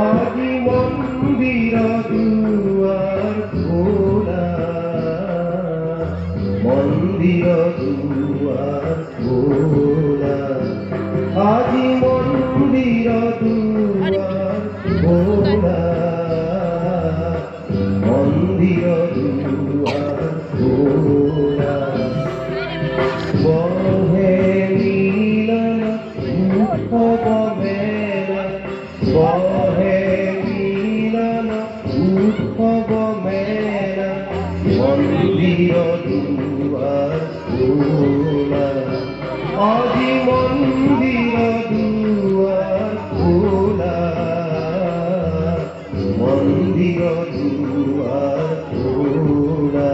আজি মন্দির দুয়ার খোলা, মন্দির দুয়ার খোলা, আজি মন্দির দুয়ার খোলা, মন্দির দুয়ার খোলা, বহে মিলন উৎসব মেলা, বহে মিলন উৎসব মেলা, মন্দির দুয়ার খোলা, আজি মন্দির দুয়ার খোলা, মন্দির দুয়ার খোলা।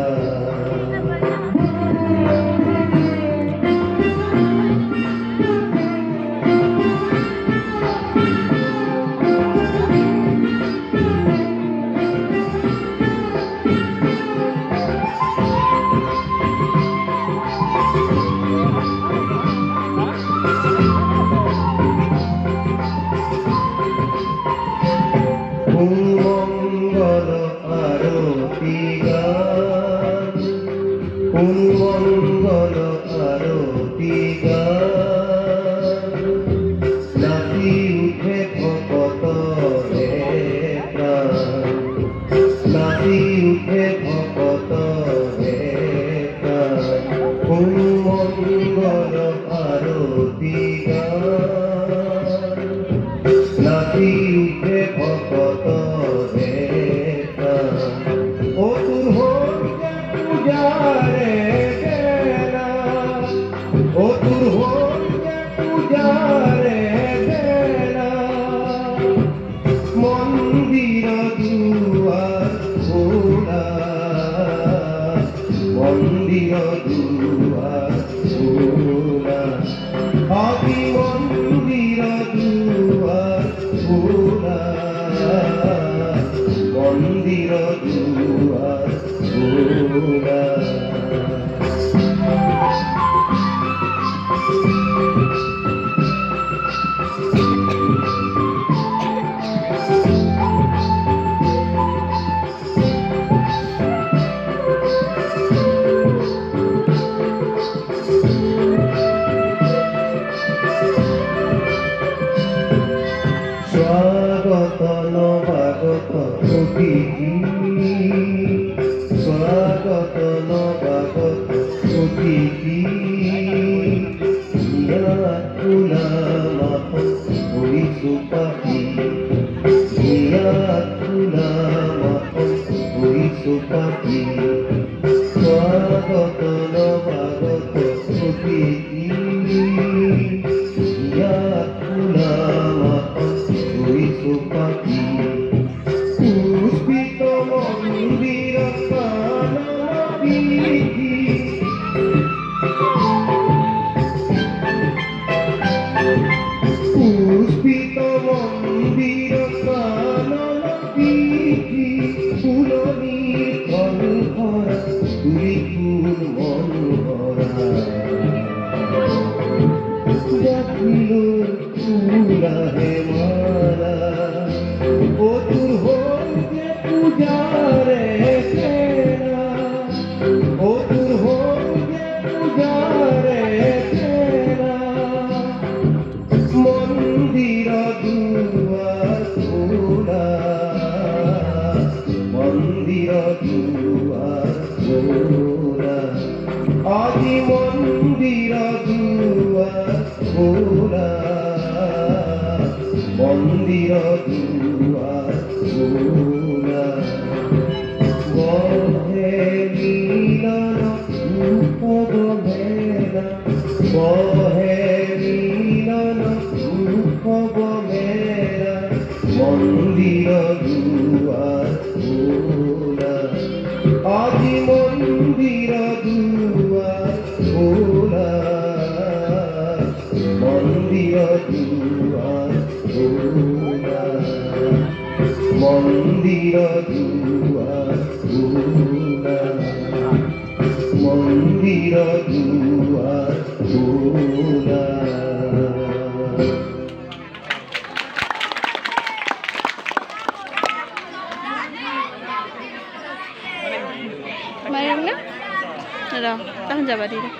মঙ্গল আরতি গান, মঙ্গল আরতি গান, নাচি উঠে ভকত হে প্রাণ, নাচি উঠে ভকত হে প্রাণ, মঙ্গল আরতি গান, নাচি উঠে ভকত হে প্রাণ। ও তোর হইতে পূজারে বেলা, ও তোর হইতে পূজারে বেলা, মন্দির দুয়ার খোলা, মন্দির দুয়ার খোলা, আজি মন্দির দুয়ার খোলা, মন্দির দুয়ার খোলা। স্বাগত নবাগত অতিথি, স্বাগত নবাগত অতিথি, তুলা মাখন হইছো পাখি, তুলা মাখন হইছো পাখি, স্বাগত নবাগত অতিথি, তুলা পাখি, পুষ্পিত মন্দির কানবিধি, পুষ্পিত মন্দির কানবিধি, ফুলনি ফল ভরা তুলি ফুল মন্দির দুয়ার খোলা আজি মন্দির দুয়ার খোলা মন্দির দুয়ার খোলা মন্দির দুয়ার খোলা মন্দির দুয়ার খোলা মায়ের না তখন যাবা দিদা